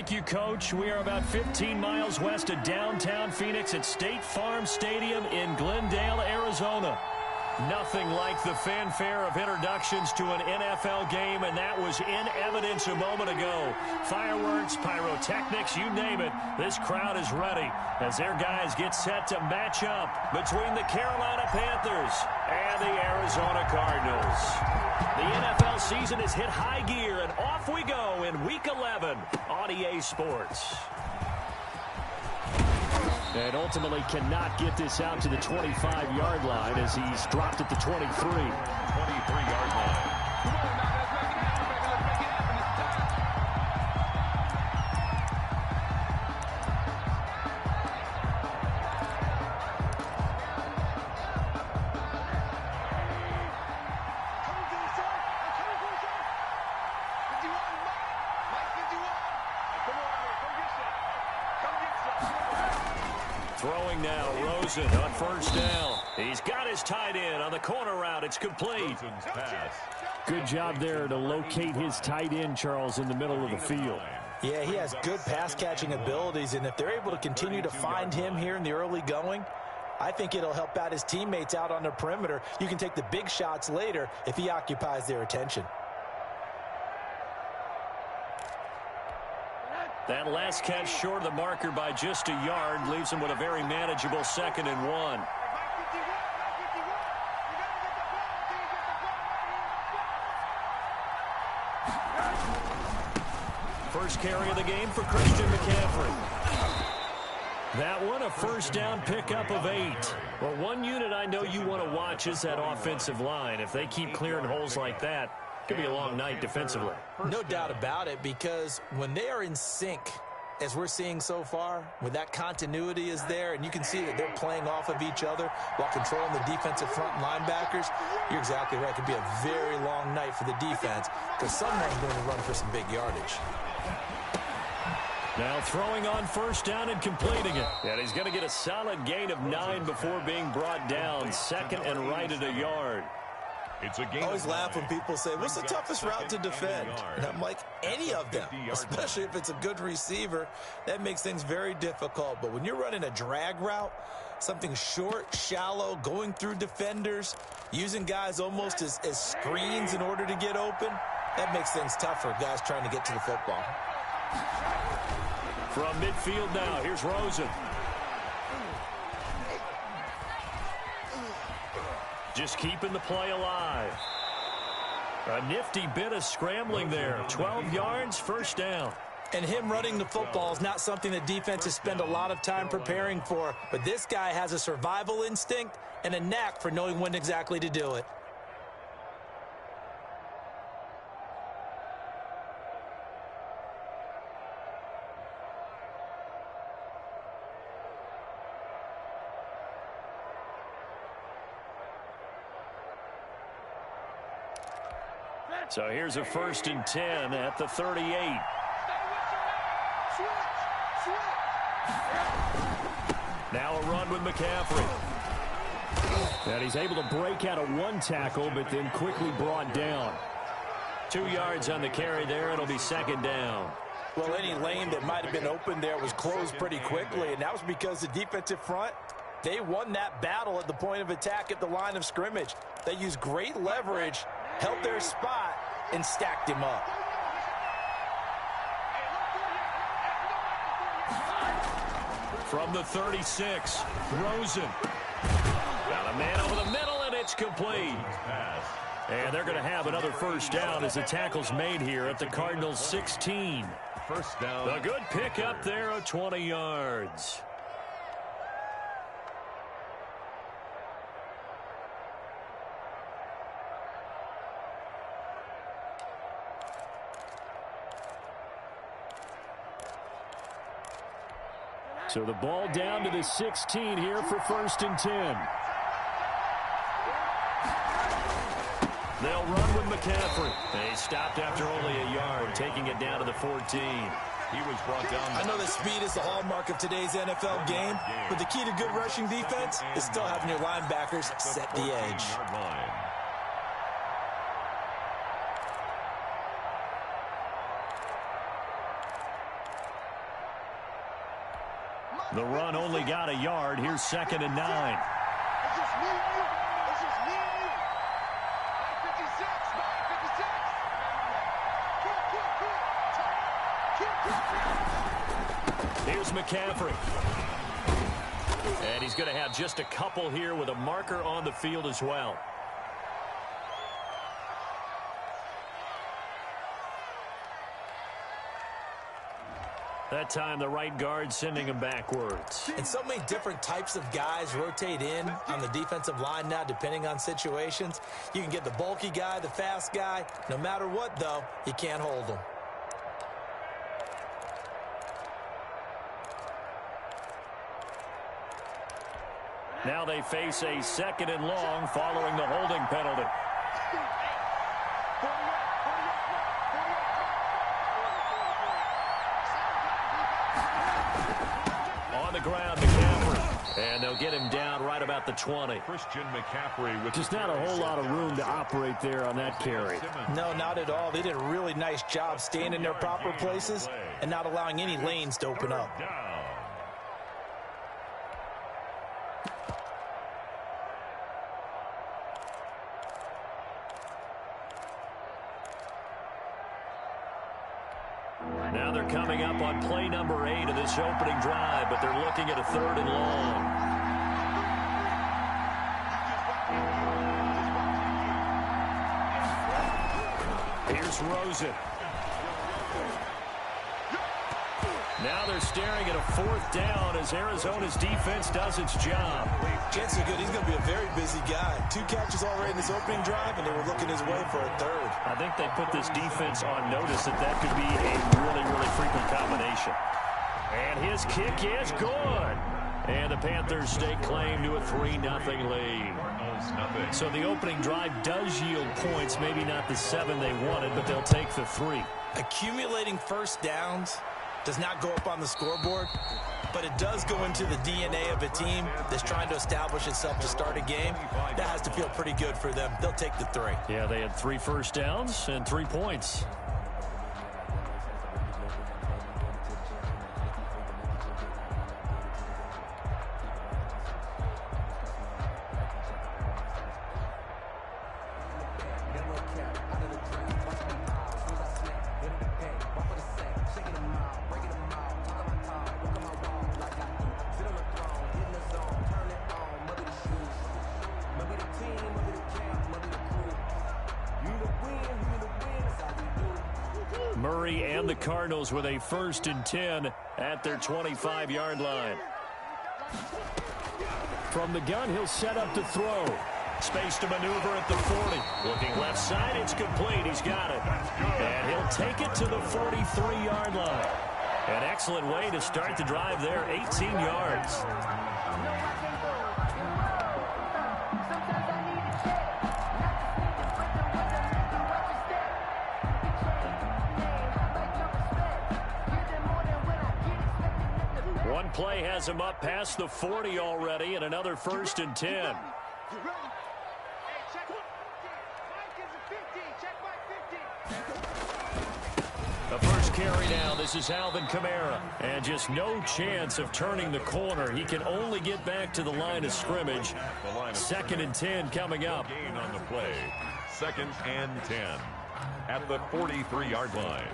Thank you, Coach. We are about 15 miles west of downtown Phoenix at State Farm Stadium in Glendale, Arizona. Nothing like the fanfare of introductions to an NFL game, and that was in evidence a moment ago. Fireworks, pyrotechnics, you name it. This crowd is ready as their guys get set to match up between the Carolina Panthers and the Arizona Cardinals. The NFL season has hit high gear, and off we go in Week 11 on EA Sports. And ultimately cannot get this out to the 25-yard line as he's dropped at the 23. 23-yard line. Throwing now, Rosen on first down. He's got his tight end on the corner route. It's complete. Good job there to locate his tight end, Charles, in the middle of the field. Yeah, he has good pass-catching abilities, and if they're able to continue to find him here in the early going, I think it'll help out his teammates out on the perimeter. You can take the big shots later if he occupies their attention. That last catch short of the marker by just a yard leaves him with a very manageable 2nd and 1. First carry of the game for Christian McCaffrey. That one, a first down pickup of 8. Well, one unit I know you want to watch is that offensive line. If they keep clearing holes like that, it could be a long night defensively. No doubt about it, because when they are in sync, as we're seeing so far, when that continuity is there and you can see that they're playing off of each other while controlling the defensive front linebackers, you're exactly right. It could be a very long night for the defense because someone's going to run for some big yardage. Now throwing on first down and completing it. And he's going to get a solid gain of 9 before being brought down. 2nd and right at a yard. I always laugh when people say, what's the toughest route to defend? And I'm like, any of them, especially if it's a good receiver. That makes things very difficult. But when you're running a drag route, something short, shallow, going through defenders, using guys almost as screens in order to get open, that makes things tough for guys trying to get to the football. From midfield now, here's Rosen. Just keeping the play alive. A nifty bit of scrambling there. 12 yards, first down. And him running the football is not something that defenses spend a lot of time preparing for. But this guy has a survival instinct and a knack for knowing when exactly to do it. So here's a 1st and 10 at the 38. Now a run with McCaffrey. And he's able to break out of 1 tackle, but then quickly brought down. 2 yards on the carry there. It'll be 2nd down. Well, any lane that might have been open there was closed pretty quickly, and that was because the defensive front, they won that battle at the point of attack at the line of scrimmage. They used great leverage, held their spot, and stacked him up. From the 36, Rosen. Got a man over the middle, and it's complete. And they're going to have another first down as the tackle's made here at the Cardinals' 16. First down. A good pickup there of 20 yards. So the ball down to the 16 here for 1st and 10. They'll run with McCaffrey. They stopped after only a yard, taking it down to the 14. He was brought down. I know that speed is the hallmark of today's NFL game, but the key to good rushing defense is still having your linebackers set the edge. The run only got a yard. Here's 2nd and 9. Here's McCaffrey. And he's going to have just a couple here with a marker on the field as well. That time, the right guard sending him backwards. And so many different types of guys rotate in on the defensive line now, depending on situations. You can get the bulky guy, the fast guy. No matter what, though, you can't hold them. Now they face a 2nd and long following the holding penalty. On the ground, McCaffrey. And they'll get him down right about the 20. Christian McCaffrey with just not a whole lot of room to operate there on that carry. No, not at all. They did a really nice job staying in their proper places and not allowing any lanes to open up. Now they're coming up on play number 8 of this opening drive, but they're looking at a 3rd and long. Here's Rosen. Now they're staring at a 4th down as Arizona's defense does its job. Jets are good. He's going to be a very busy guy. 2 catches already in this opening drive, and they were looking his way for a 3rd. I think they put this defense on notice that could be a really, really frequent combination. And his kick is good. And the Panthers stake claim to a 3-0 lead. So the opening drive does yield points, maybe not the 7 they wanted, but they'll take the 3. Accumulating first downs does not go up on the scoreboard, but it does go into the DNA of a team that's trying to establish itself to start a game. That has to feel pretty good for them. They'll take the 3. Yeah, they had 3 first downs and 3 points. Murray and the Cardinals with a 1st and 10 at their 25-yard line. From the gun, he'll set up to throw. Space to maneuver at the 40. Looking left side, it's complete. He's got it. And he'll take it to the 43-yard line. An excellent way to start the drive there, 18 yards. One play has him up past the 40 already, and another 1st and 10. The first carry now. This is Alvin Kamara. And just no chance of turning the corner. He can only get back to the line of scrimmage. 2nd and 10 coming up. Gain on the play. 2nd and 10 at the 43-yard line.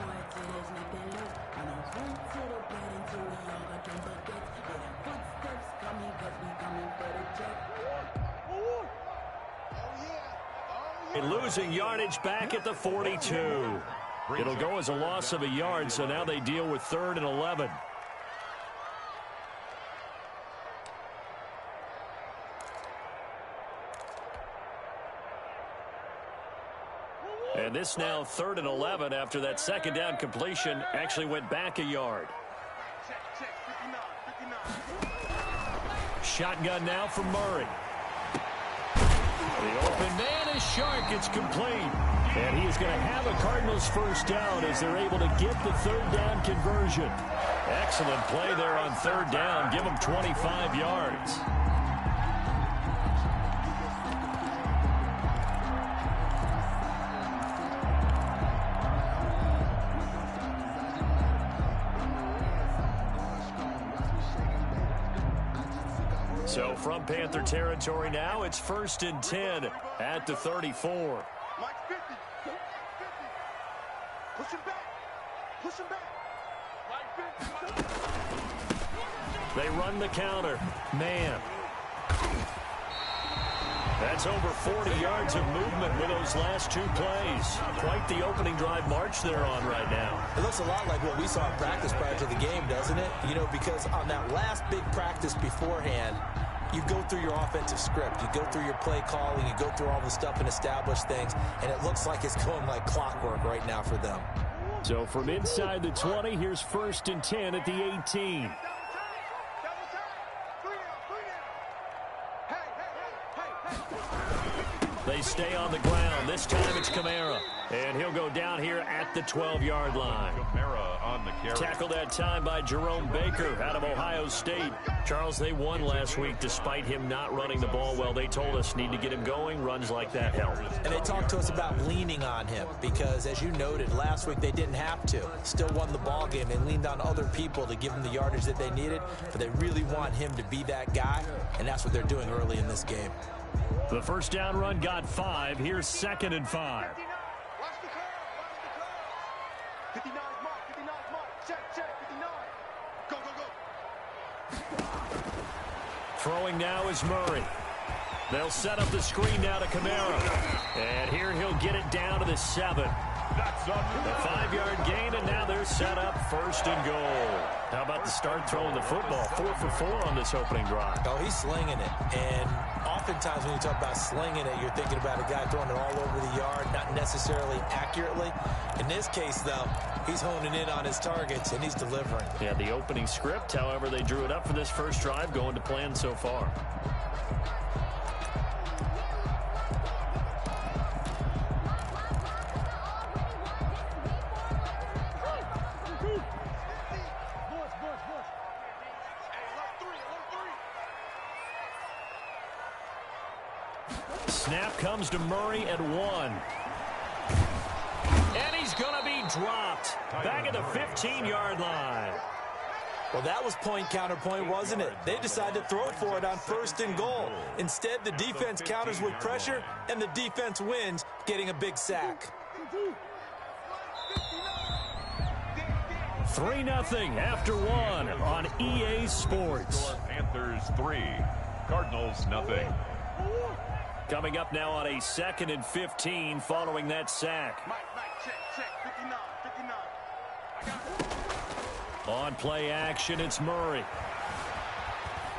Losing yardage back at the 42. It'll go as a loss of a yard, so now they deal with 3rd and 11. And this now 3rd and 11 after that 2nd down completion actually went back a yard. Shotgun now from Murray. The open man is Shark. It's complete. And he is going to have a Cardinals 1st down as they're able to get the 3rd down conversion. Excellent play there on 3rd down. Give them 25 yards. So from Panther territory now, it's 1st and 10 at the 34. Mike 50. 50. Push him back. Push him back. Mike 50. They run the counter. Man. That's over 40 yards of movement with those last 2 plays. Quite the opening drive march they're on right now. It looks a lot like what we saw in practice prior to the game, doesn't it? You know, because on that last big practice beforehand, you go through your offensive script. You go through your play calling. You go through all the stuff and establish things. And it looks like it's going like clockwork right now for them. So from inside the 20, here's 1st and 10 at the 18. They stay on the ground. This time it's Kamara. And he'll go down here at the 12-yard line. Kamara on the carry. Tackled that time by Jerome Baker out of Ohio State. Charles, they won last week despite him not running the ball well. They told us need to get him going. Runs like that help. And they talked to us about leaning on him because, as you noted, last week they didn't have to. Still won the ball game. They leaned on other people to give them the yardage that they needed. But they really want him to be that guy, and that's what they're doing early in this game. The first down run got 5. Here's 2nd and 5. 59 mark. Check. 59. Go. Throwing now is Murray. They'll set up the screen now to Kamara. And here he'll get it down to the 7. That's up. A 5-yard gain, and now they're set up 1st and goal. How about the start throwing the football? 4 for 4 on this opening drive. Oh, he's slinging it. And oftentimes when you talk about slinging it, you're thinking about a guy throwing it all over the yard, not necessarily accurately. In this case, though, he's honing in on his targets, and he's delivering. Yeah, the opening script, however, they drew it up for this first drive, going to plan so far. Snap comes to Murray at 1. And he's going to be dropped. Back at the 15-yard line. Well, that was point counterpoint, wasn't it? They decided to throw for it on 1st and goal. Instead, the defense counters with pressure, and the defense wins, getting a big sack. 3-0 after 1 on EA Sports. Panthers 3, Cardinals 0. Coming up now on a 2nd and 15 following that sack. Mike, check. 59. On play action, it's Murray.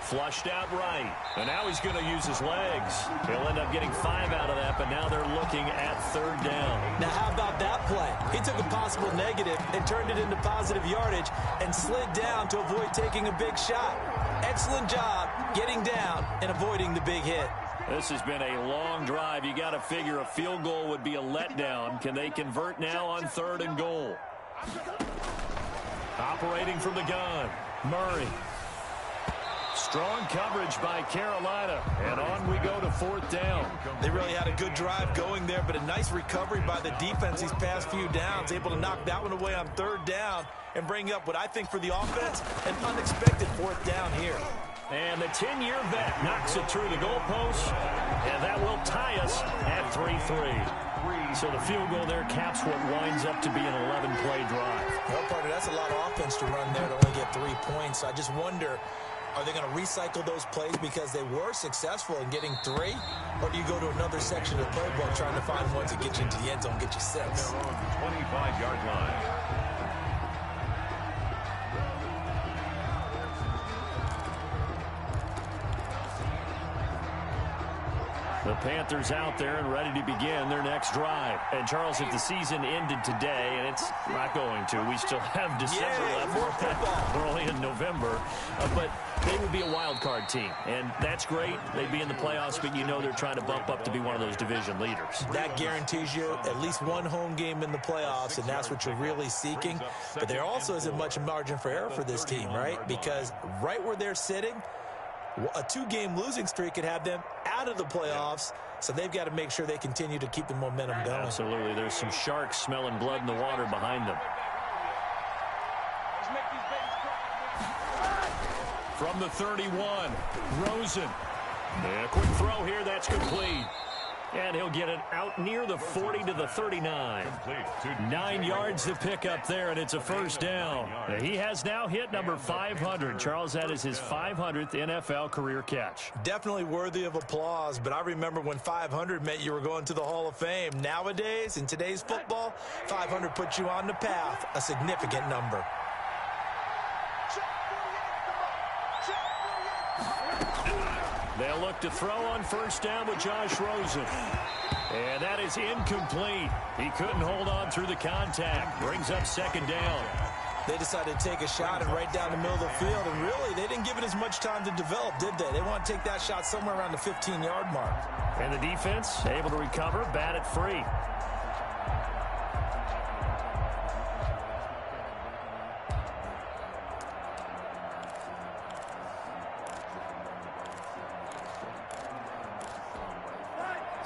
Flushed out right. And now he's going to use his legs. He'll end up getting 5 out of that, but now they're looking at 3rd down. Now, how about that play? He took a possible negative and turned it into positive yardage and slid down to avoid taking a big shot. Excellent job getting down and avoiding the big hit. This has been a long drive. You got to figure a field goal would be a letdown. Can they convert now on 3rd and goal? Operating from the gun, Murray. Strong coverage by Carolina, and on we go to 4th down. They really had a good drive going there, but a nice recovery by the defense these past few downs, able to knock that one away on 3rd down and bring up what I think for the offense, an unexpected 4th down here. And the 10-year vet knocks it through the goalpost, and that will tie us at 3-3. So the field goal there caps what winds up to be an 11-play drive. Well, partner, that's a lot of offense to run there to only get 3 points. I just wonder, are they going to recycle those plays because they were successful in getting 3? Or do you go to another section of the playbook trying to find ones that get you into the end zone, get you 6? 25-yard line. The Panthers out there and ready to begin their next drive. And, Charles, if the season ended today, and it's not going to, we still have December left. More football. We're only in November. But they would be a wild card team. And that's great. They'd be in the playoffs, but you know they're trying to bump up to be one of those division leaders. That guarantees you at least one home game in the playoffs, and that's what you're really seeking. But there also isn't much margin for error for this team, right? Because right where they're sitting, a 2-game losing streak could have them out of the playoffs, so they've got to make sure they continue to keep the momentum going. Absolutely. There's some sharks smelling blood in the water behind them. From the 31, Rosen. A quick throw here, that's complete. And he'll get it out near the 40 to the 39. 9 yards to pick up there, and it's a first down. He has now hit number 500. Charles, that is his 500th NFL career catch. Definitely worthy of applause, but I remember when 500 meant you were going to the Hall of Fame. Nowadays, in today's football, 500 puts you on the path, a significant number. They'll look to throw on first down with Josh Rosen. And that is incomplete. He couldn't hold on through the contact. Brings up second down. They decided to take a shot and right down the middle of the field, and really, they didn't give it as much time to develop, did they? They want to take that shot somewhere around the 15-yard mark. And the defense able to recover, bat it free.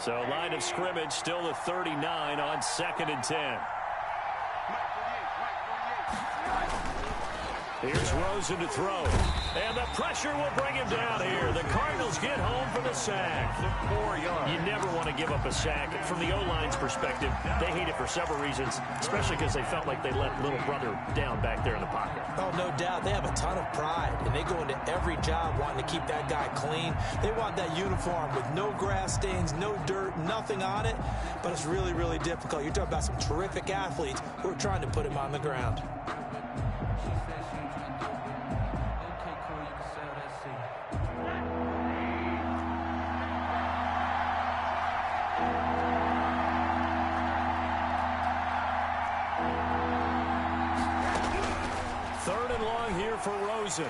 So line of scrimmage still the 39 on 2nd and 10. Here's Rosen to throw. And the pressure will bring him down here. The Cardinals get home for the sack. 4 yards. You never want to give up a sack. From the O-line's perspective, they hate it for several reasons, especially because they felt like they let little brother down back there in the pocket. Oh, no doubt. They have a ton of pride, and they go into every job wanting to keep that guy clean. They want that uniform with no grass stains, no dirt, nothing on it. But it's really, really difficult. You're talking about some terrific athletes who are trying to put him on the ground. For Rosen.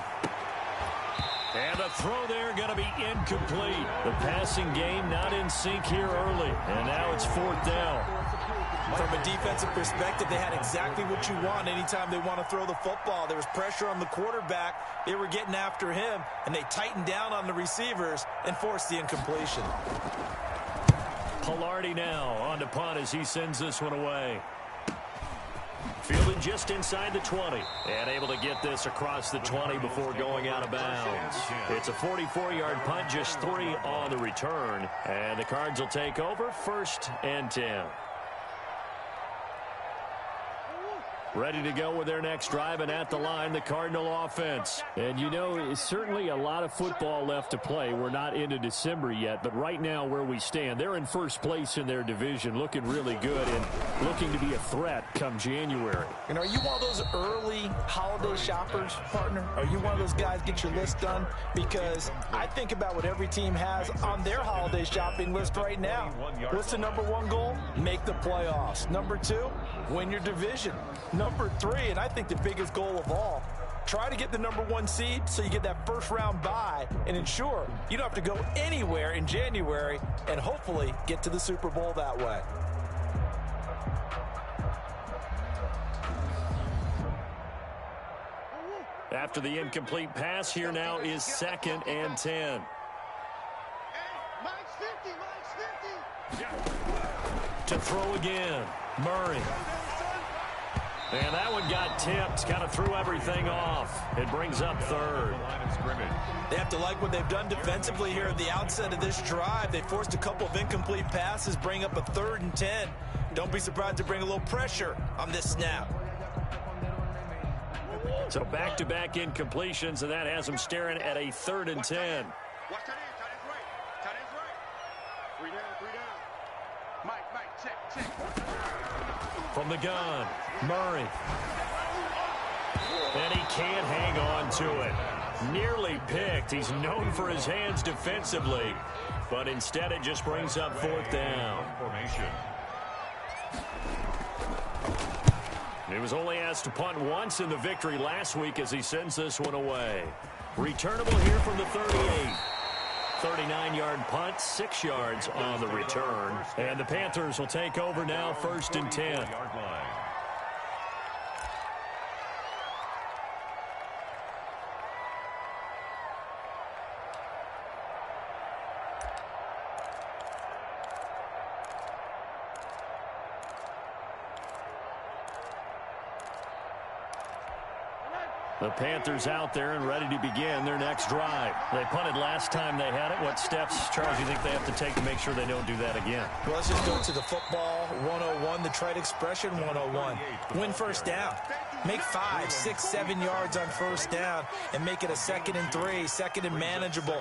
And the throw there going to be incomplete. The passing game not in sync here early. And now it's 4th down. From a defensive perspective, they had exactly what you want anytime they want to throw the football. There was pressure on the quarterback. They were getting after him, and they tightened down on the receivers and forced the incompletion. Pilardi now on to punt as he sends this one away. Fielded just inside the 20 and able to get this across the 20 before going out of bounds. It's a 44-yard punt, just 3 on the return, and the Cards will take over 1st and 10. Ready to go with their next drive, and at the line, the Cardinal offense. And you know, it's certainly a lot of football left to play. We're not into December yet, but right now where we stand, they're in first place in their division, looking really good and looking to be a threat come January. And are you one of those early holiday shoppers, partner? Are you one of those guys get your list done? Because I think about what every team has on their holiday shopping list right now. What's the number 1 goal? Make the playoffs. Number 2, win your division. Number 3, and I think the biggest goal of all, try to get the number 1 seed so you get that first round bye and ensure you don't have to go anywhere in January and hopefully get to the Super Bowl that way. After the incomplete pass, here now is 2nd and 10. To throw again, Murray. And that one got tipped, kind of threw everything off. It brings up 3rd. They have to like what they've done defensively here at the outset of this drive. They forced a couple of incomplete passes, bring up a 3rd and 10. Don't be surprised to bring a little pressure on this snap. So back-to-back incompletions, and that has them staring at a 3rd and 10. Watch that in, tight ends right. Tight ends right. 3 down. Mike, check. From the gun, Murray. And he can't hang on to it. Nearly picked. He's known for his hands defensively, but instead it just brings up 4th down. He was only asked to punt once in the victory last week as he sends this one away. Returnable here from the 38. 39-yard punt, 6 yards on the return. And the Panthers will take over now, 1st and 10. The Panthers out there and ready to begin their next drive. They punted last time they had it. What steps, Charles, do you think they have to take to make sure they don't do that again? Well, let's just go to the football 101, the trade expression 101. Win first down. Make 5, 6, 7 yards on first down and make it a 2nd and 3, 2nd and manageable.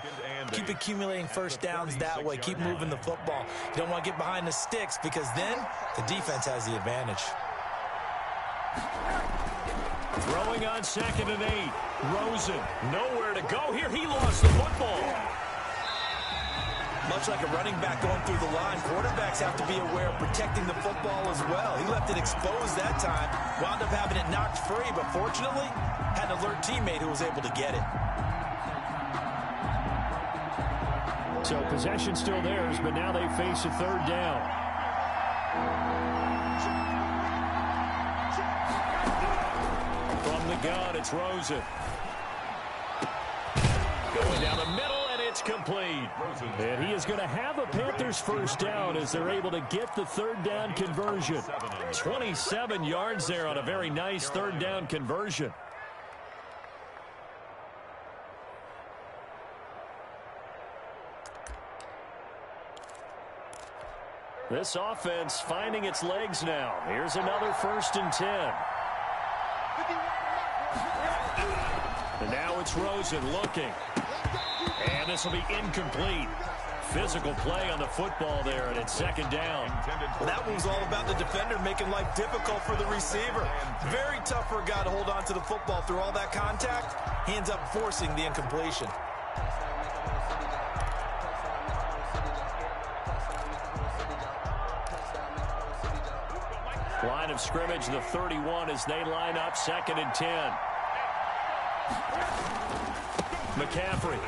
Keep accumulating first downs that way. Keep moving the football. You don't want to get behind the sticks because then the defense has the advantage. Throwing on 2nd and 8. Rosen, nowhere to go here. He lost the football. Much like a running back going through the line, quarterbacks have to be aware of protecting the football as well. He left it exposed that time, wound up having it knocked free, but fortunately had an alert teammate who was able to get it. So possession still theirs, but now they face a 3rd down. From the gun, it's Rosen. Going down the middle, and it's complete. And he is going to have a Panthers first down as they're able to get the 3rd down conversion. 27 yards there on a very nice 3rd down conversion. This offense finding its legs now. Here's another 1st and 10. And now it's Rosen looking. And this will be incomplete. Physical play on the football there, and it's 2nd down. Well, that one was all about the defender making life difficult for the receiver. Very tough for a guy to hold on to the football through all that contact. He ends up forcing the incompletion. Line of scrimmage, the 31 as they line up 2nd and 10. McCaffrey.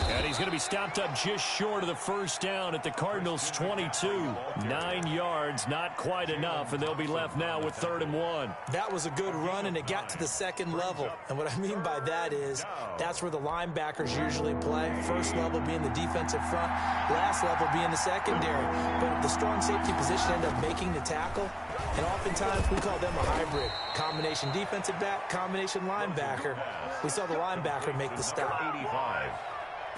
And he's going to be stopped up just short of the first down at the Cardinals' 22. 9 yards, not quite enough, and they'll be left now with 3rd and 1. That was a good run, and it got to the 2nd level. And what I mean by that is that's where the linebackers usually play. First level being the defensive front, last level being the secondary. But the strong safety position ended up making the tackle. And oftentimes we call them a hybrid. Combination defensive back, combination linebacker. We saw the linebacker make the stop. 85.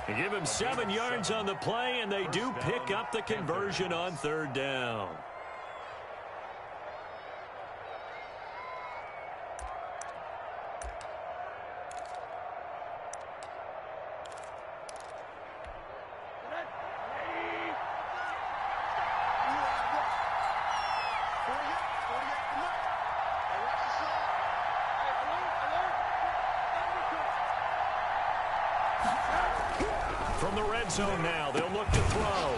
They give him 7 yards on the play, and they do pick up the conversion on 3rd down. From the red zone now, they'll look to throw.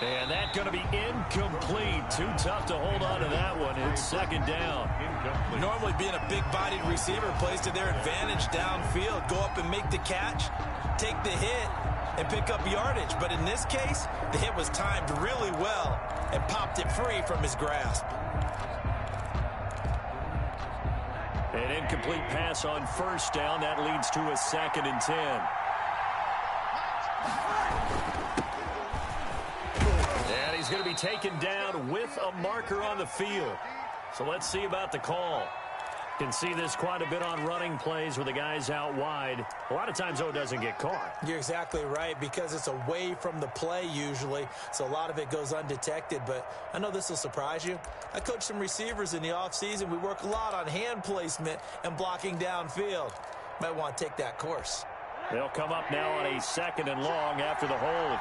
And that's going to be incomplete. Too tough to hold on to that one. It's 2nd down. Incomplete. Normally being a big-bodied receiver plays to their advantage downfield. Go up and make the catch, take the hit, and pick up yardage. But in this case, the hit was timed really well and popped it free from his grasp. An incomplete pass on first down. That leads to a 2nd and 10. And he's going to be taken down with a marker on the field. So let's see about the call. Can see this quite a bit on running plays where the guy's out wide. A lot of times, though, it doesn't get caught. You're exactly right, because it's away from the play usually, so a lot of it goes undetected. But I know this will surprise you. I coach some receivers in the offseason. We work a lot on hand placement and blocking downfield. Might want to take that course. They'll come up now on a 2nd and long after the hold.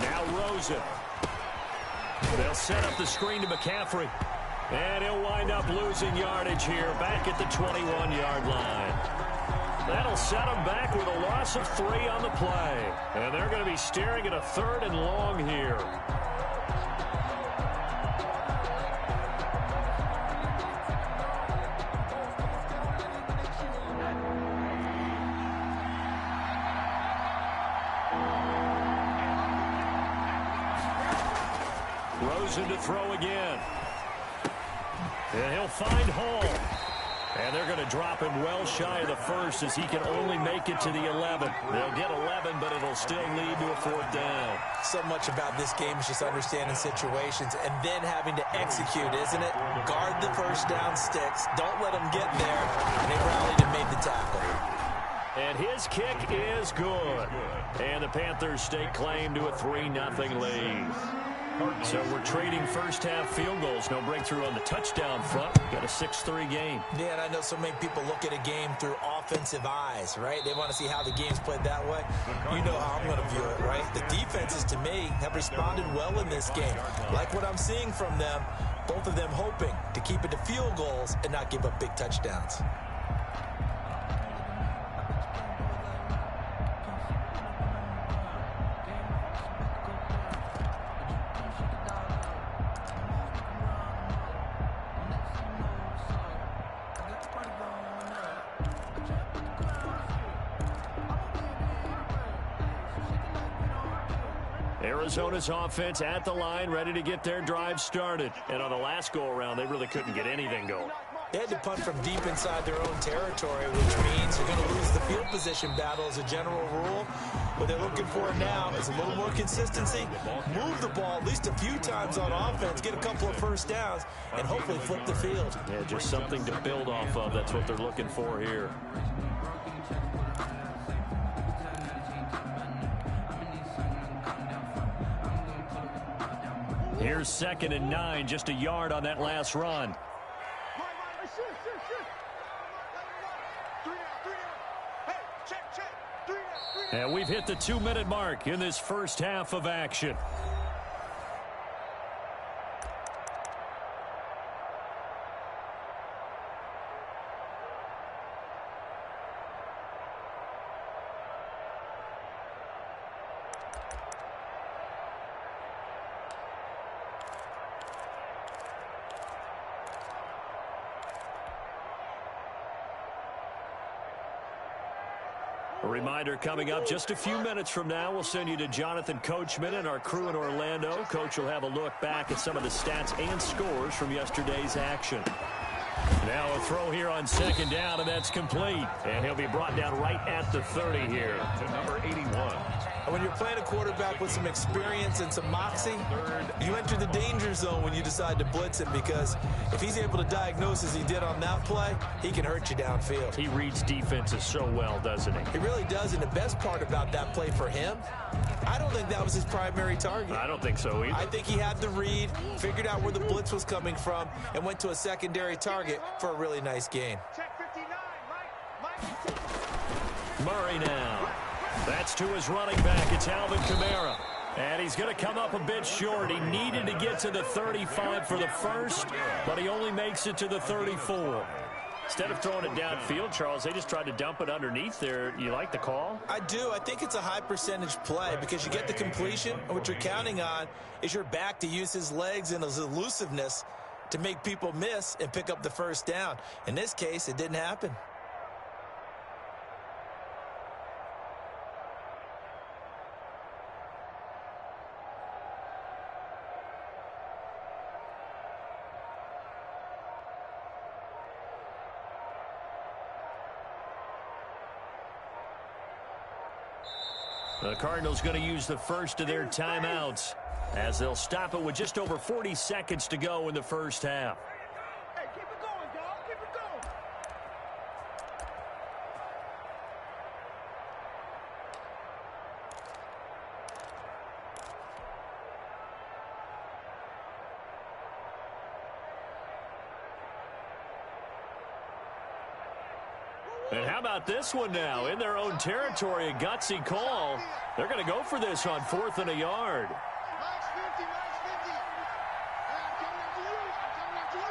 Now Rosen. They'll set up the screen to McCaffrey. And he'll wind up losing yardage here back at the 21-yard line. That'll set them back with a loss of 3 on the play. And they're going to be staring at a 3rd and long here. Rosen to throw again. And he'll find Hall. And they're going to drop him well shy of the first as he can only make it to the 11. They'll get 11, but it'll still lead to a 4th down. So much about this game is just understanding situations and then having to execute, isn't it? Guard the first down sticks. Don't let them get there. And they rallied and made the tackle. And his kick is good. And the Panthers stake claim to a 3-0 lead. So we're trading first-half field goals. No breakthrough on the touchdown front. Got a 6-3 game. Yeah, and I know so many people look at a game through offensive eyes, right? They want to see how the game's played that way. You know how I'm going to view it, right? The defenses, to me, have responded well in this game. Like what I'm seeing from them, both of them hoping to keep it to field goals and not give up big touchdowns. Arizona's offense at the line, ready to get their drive started. And on the last go-around, they really couldn't get anything going. They had to punt from deep inside their own territory, which means you're going to lose the field position battle as a general rule. What they're looking for now is a little more consistency, move the ball at least a few times on offense, get a couple of first downs, and hopefully flip the field. Yeah, just something to build off of. That's what they're looking for here. Here's 2nd and 9, just a yard on that last run. And we've hit the 2-minute mark in this first half of action. A reminder coming up just a few minutes from now, we'll send you to Jonathan Coachman and our crew in Orlando. Coach will have a look back at some of the stats and scores from yesterday's action. Now a throw here on 2nd down, and that's complete. And he'll be brought down right at the 30 here. To number 81. When you're playing a quarterback with some experience and some moxie, you enter the danger zone when you decide to blitz him, because if he's able to diagnose as he did on that play, he can hurt you downfield. He reads defenses so well, doesn't he? He really does, and the best part about that play for him, I don't think that was his primary target. I don't think so either. I think he had the read, figured out where the blitz was coming from, and went to a secondary target for a really nice gain. Murray now. That's to his running back. It's Alvin Kamara. And he's going to come up a bit short. He needed to get to the 35 for the first, but he only makes it to the 34. Instead of throwing it downfield, Charles, they just tried to dump it underneath there. You like the call? I do. I think it's a high percentage play because you get the completion, and what you're counting on is your back to use his legs and his elusiveness to make people miss and pick up the first down. In this case, it didn't happen. The Cardinals going to use the first of their timeouts as they'll stop it with just over 40 seconds to go in the first half. Hey, keep it going, dog. Keep it going. And how about this one now? In their own territory, a gutsy call. They're going to go for this on 4th and a yard. Nice 50, nice 50. I'm coming after you. I'm coming after you.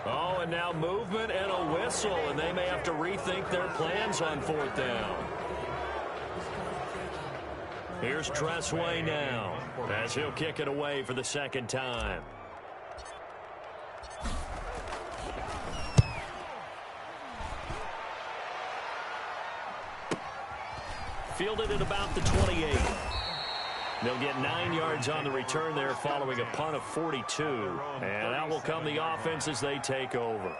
Oh, and now movement and a whistle, and they may have to rethink their plans on 4th down. Here's Tressway now as he'll kick it away for the second time. Fielded at about the 28. They'll get 9 yards on the return there following a punt of 42. And out will come the offense as they take over.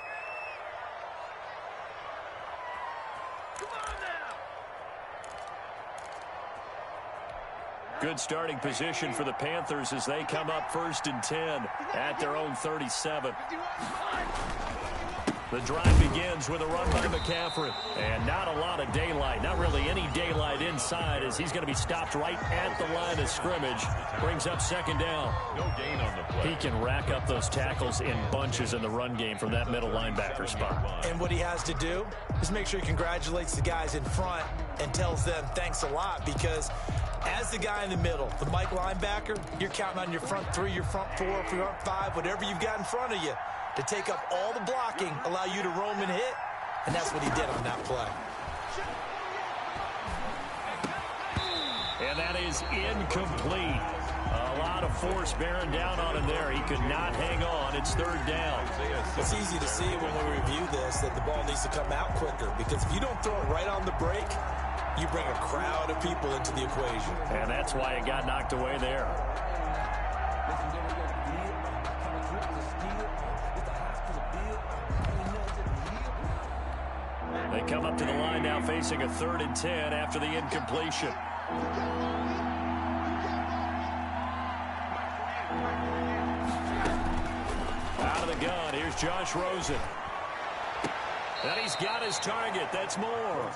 Good starting position for the Panthers as they come up 1st and 10 at their own 37. The drive begins with a run by McCaffrey. And not a lot of daylight, not really any daylight inside as he's going to be stopped right at the line of scrimmage. Brings up 2nd down. No gain on the play. He can rack up those tackles in bunches in the run game from that middle linebacker spot. And what he has to do is make sure he congratulates the guys in front and tells them thanks a lot, because as the guy in the middle, the Mike linebacker, you're counting on your front 3, your front 4, your front 5, whatever you've got in front of you to take up all the blocking, allow you to roam and hit, and that's what he did on that play. And that is incomplete. A lot of force bearing down on him there. He could not hang on. It's 3rd down. It's easy to see when we review this that the ball needs to come out quicker, because if you don't throw it right on the break, you bring a crowd of people into the equation. And that's why it got knocked away there. They come up to the line now facing a 3rd and 10 after the incompletion. Out of the gun, here's Josh Rosen. And he's got his target. That's more.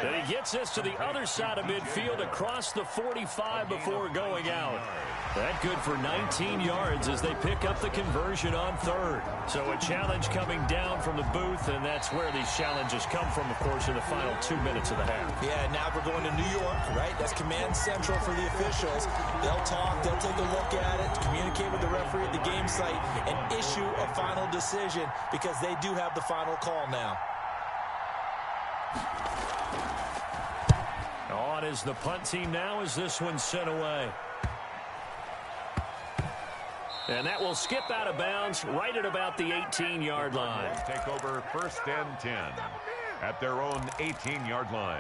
And he gets this to the other side of midfield across the 45 before going out. That good for 19 yards as they pick up the conversion on 3rd. So a challenge coming down from the booth, and that's where these challenges come from, of course, in the final 2 minutes of the half. Yeah, now we're going to New York, right? That's command central for the officials. They'll talk, they'll take a look at it, communicate with the referee at the game site, and issue a final decision, because they do have the final call now. On is the punt team now as this one's sent away. And that will skip out of bounds right at about the 18-yard line. Take over 1st and 10 at their own 18-yard line.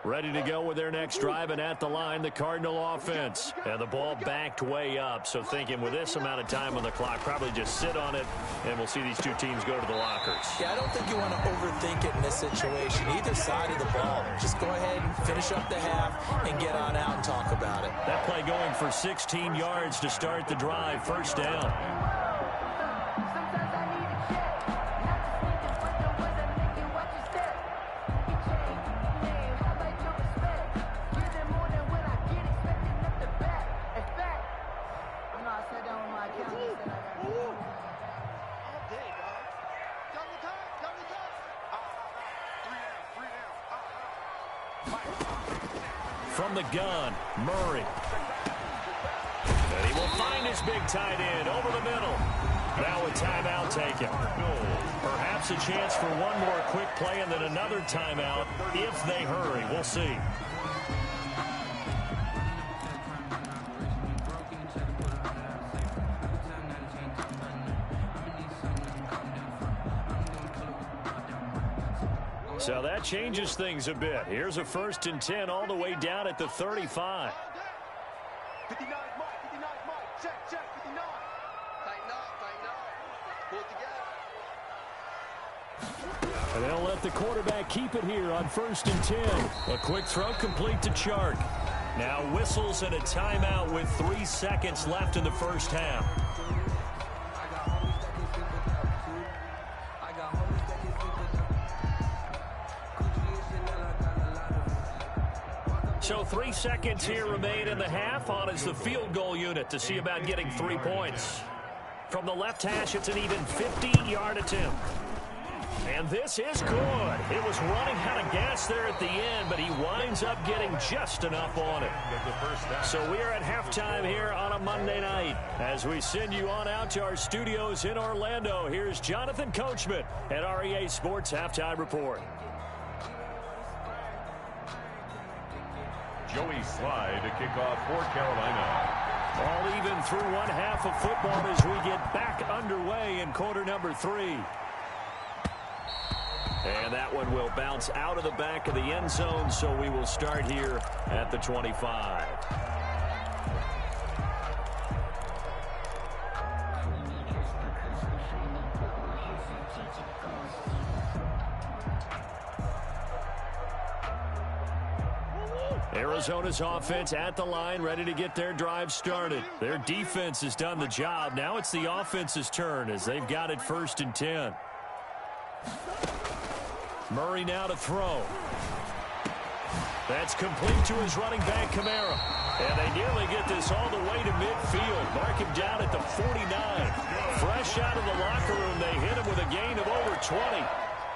Ready to go with their next drive, and at the line, the Cardinal offense. And the ball backed way up, so thinking with this amount of time on the clock, probably just sit on it, and we'll see these two teams go to the lockers. Yeah, I don't think you want to overthink it in this situation. Either side of the ball. Just go ahead and finish up the half and get on out and talk about it. That play going for 16 yards to start the drive. 1st down. From the gun, Murray. And he will find his big tight end over the middle. Now a timeout taken. Perhaps a chance for one more quick play and then another timeout if they hurry. We'll see. So that changes things a bit. Here's a 1st and 10 all the way down at the 35. 59 Mike, 59 Mike, check, 59. Tighten up, pull together. And they'll let the quarterback keep it here on 1st and 10. A quick throw complete to Chark. Now whistles and a timeout with 3 seconds left in the 1st half. So 3 seconds here remain in the half. On is the field goal unit to see about getting 3 points. From the left hash, it's an even 50-yard attempt. And this is good. It was running out of gas there at the end, but he winds up getting just enough on it. So we are at halftime here on a Monday night. As we send you on out to our studios in Orlando, here's Jonathan Coachman at REA Sports Halftime Report. Joey Slye to kick off for Carolina. All even through one half of football as we get back underway in quarter number 3. And that one will bounce out of the back of the end zone, so we will start here at the 25. Arizona's offense at the line, ready to get their drive started. Their defense has done the job. Now it's the offense's turn as they've got it 1st and 10. Murray now to throw. That's complete to his running back, Kamara. And they nearly get this all the way to midfield. Mark him down at the 49. Fresh out of the locker room, they hit him with a gain of over 20.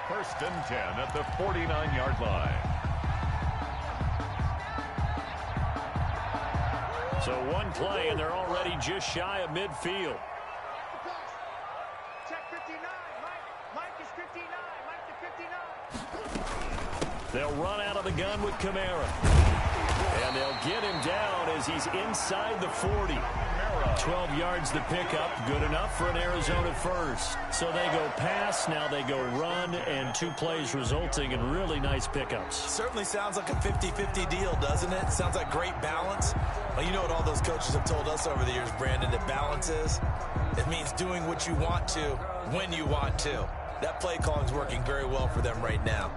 1st and 10 at the 49-yard line. So one play, and they're already just shy of midfield. Check 59. Mike is 59. Mike to 59. They'll run out of the gun with Kamara. And they'll get him down as he's inside the 40. 12 yards to pick up. Good enough for an Arizona first. So they go pass, now they go run, and 2 plays resulting in really nice pickups. Certainly sounds like a 50-50 deal, doesn't it? Sounds like great balance. Well, you know what all those coaches have told us over the years, Brandon, that balance is? It means doing what you want to when you want to. That play calling is working very well for them right now.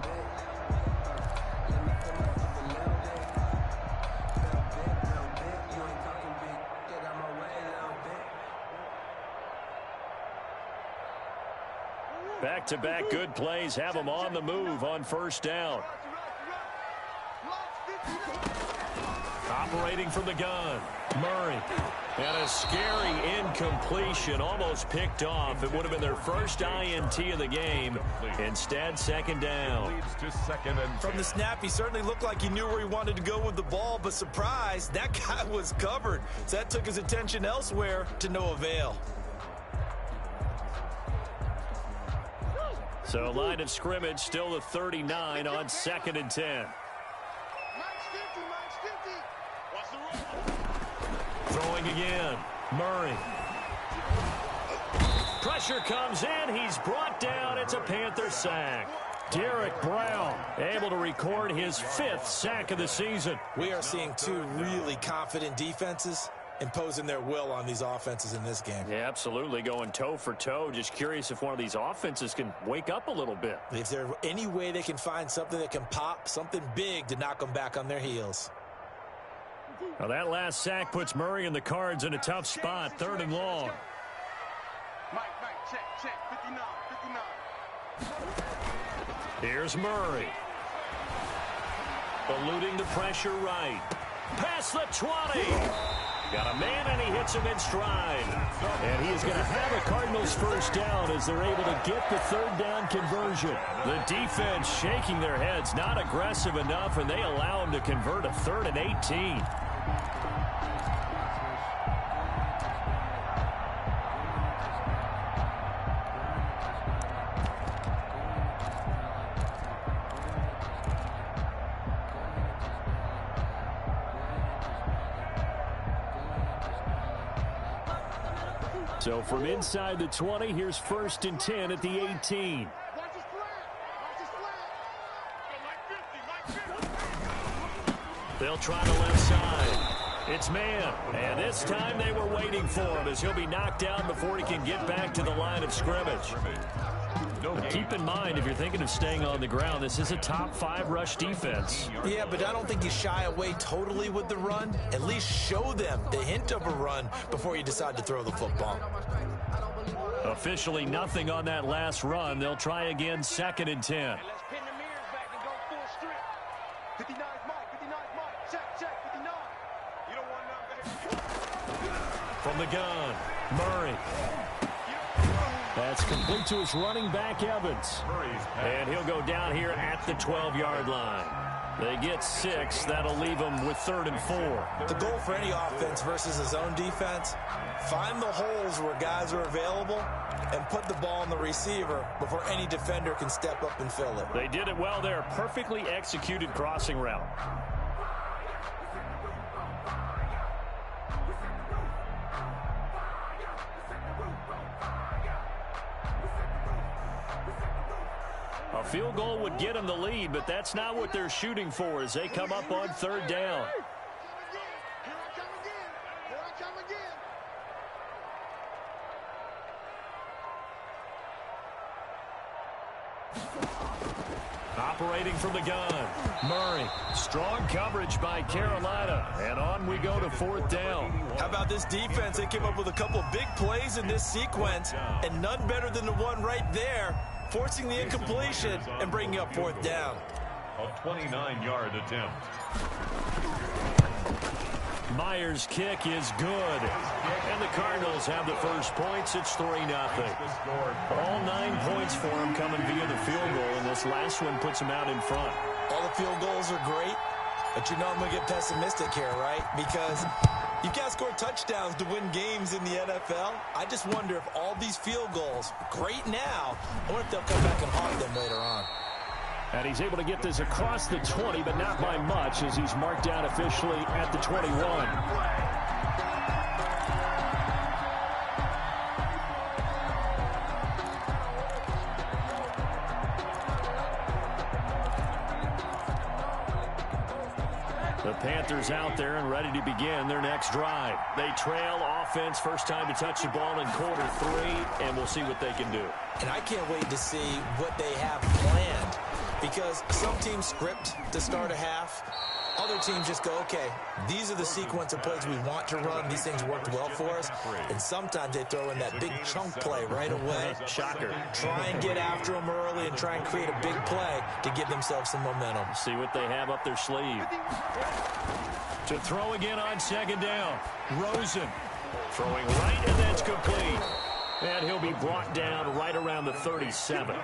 Back-to-back good plays have them on the move on 1st down. Operating from the gun, Murray. And a scary incompletion, almost picked off. It would have been their first INT of the game. Instead, 2nd down. Leads to 2nd and 10. From the snap, he certainly looked like he knew where he wanted to go with the ball, but surprise, that guy was covered. So that took his attention elsewhere to no avail. So line of scrimmage still the 39 on 2nd and 10. Throwing again, Murray. Pressure comes in, he's brought down, it's a Panther sack. Derek Brown able to record his 5th sack of the season. We are seeing 2 really confident defenses imposing their will on these offenses in this game. Yeah, absolutely, going toe for toe. Just curious if one of these offenses can wake up a little bit. If there's any way they can find something that can pop, something big to knock them back on their heels. Now that last sack puts Murray and the Cards in a tough spot, 3rd and long. Mike, check, 59. Here's Murray. Eluding the pressure right. Past the 20. Got a man, and he hits him in stride. And he is going to have a Cardinals 1st down as they're able to get the 3rd down conversion. The defense shaking their heads, not aggressive enough, and they allow him to convert a 3rd and 18. So from inside the 20, here's 1st and 10 at the 18. Watch his flat. Mike 50. They'll try the left side. It's man. And this time they were waiting for him as he'll be knocked down before he can get back to the line of scrimmage. But keep in mind, if you're thinking of staying on the ground, this is a top 5 rush defense. Yeah, but I don't think you shy away totally with the run. At least show them the hint of a run before you decide to throw the football. Officially nothing on that last run. They'll try again, 2nd and 10. Let's pin the mirrors back and go full strip. 59 Mike. Check, 59. You don't want nothing. From the gun, Murray. That's complete to his running back, Evans. And he'll go down here at the 12-yard line. They get 6. That'll leave them with 3rd and 4. The goal for any offense versus a zone defense, find the holes where guys are available and put the ball on the receiver before any defender can step up and fill it. They did it well there. Perfectly executed crossing route. A field goal would get them the lead, but that's not what they're shooting for as they come up on third down. Operating from the gun, Murray. Strong coverage by Carolina. And on we go to fourth down. How about this defense? They came up with a couple big plays in this sequence, and none better than the one right there, forcing the incompletion and bringing up fourth down. A 29-yard attempt. Myers' kick is good. And the Cardinals have the first points. It's 3-0. All 9 points for them coming via the field goal, and this last one puts them out in front. All the field goals are great, but you know I'm going to get pessimistic here, right? Because you can't score touchdowns to win games in the NFL. I just wonder if all these field goals, great now, I wonder if they'll come back and haunt them later on. And he's able to get this across the 20, but not by much as he's marked down officially at the 21. The Panthers out there and ready to begin their next drive. They trail offense, first time to touch the ball in quarter 3, and we'll see what they can do. And I can't wait to see what they have planned, because some teams script to start a half. Other teams just go, okay, these are the sequence of plays we want to run. These things worked well for us. And sometimes they throw in that big chunk play right away. Shocker. Try and get after them early and try and create a big play to give themselves some momentum. See what they have up their sleeve. To throw again on second down. Rosen throwing right, and that's complete. And he'll be brought down right around the 37.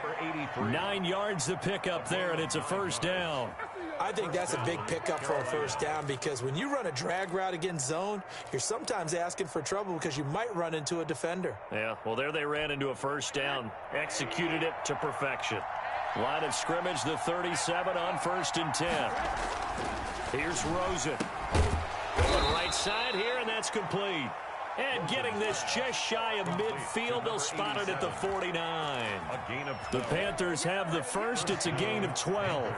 9 yards to pick up there, and it's a first down. I think that's a big pickup for a first down, because when you run a drag route against zone, you're sometimes asking for trouble because you might run into a defender. Yeah, well, there they ran into a first down. Executed it to perfection. Line of scrimmage, the 37 on 1st and 10. Here's Rosen. Going right side here, and that's complete. And getting this just shy of midfield, they'll spot it at the 49. The Panthers have the first. It's a gain of 12.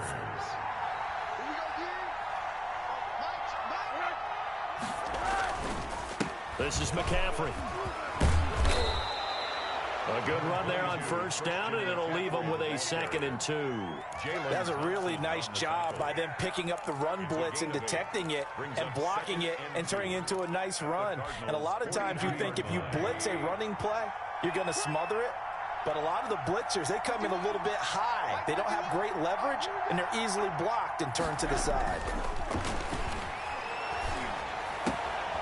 This is McCaffrey. A good run there on first down, and it'll leave them with a 2nd and 2. That's a really nice job by them picking up the run blitz and detecting it and blocking it and turning it into a nice run. And a lot of times you think if you blitz a running play, you're going to smother it. But a lot of the blitzers, they come in a little bit high. They don't have great leverage, and they're easily blocked and turned to the side.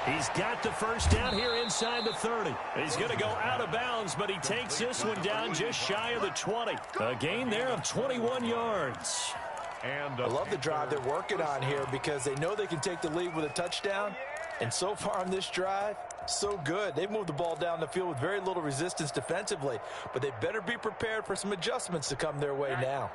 He's got the first down here inside the 30. He's going to go out of bounds, but he takes this one down just shy of the 20. A gain there of 21 yards. And I love the drive they're working on here, because they know they can take the lead with a touchdown. And so far on this drive, so good. They've moved the ball down the field with very little resistance defensively, but they better be prepared for some adjustments to come their way now.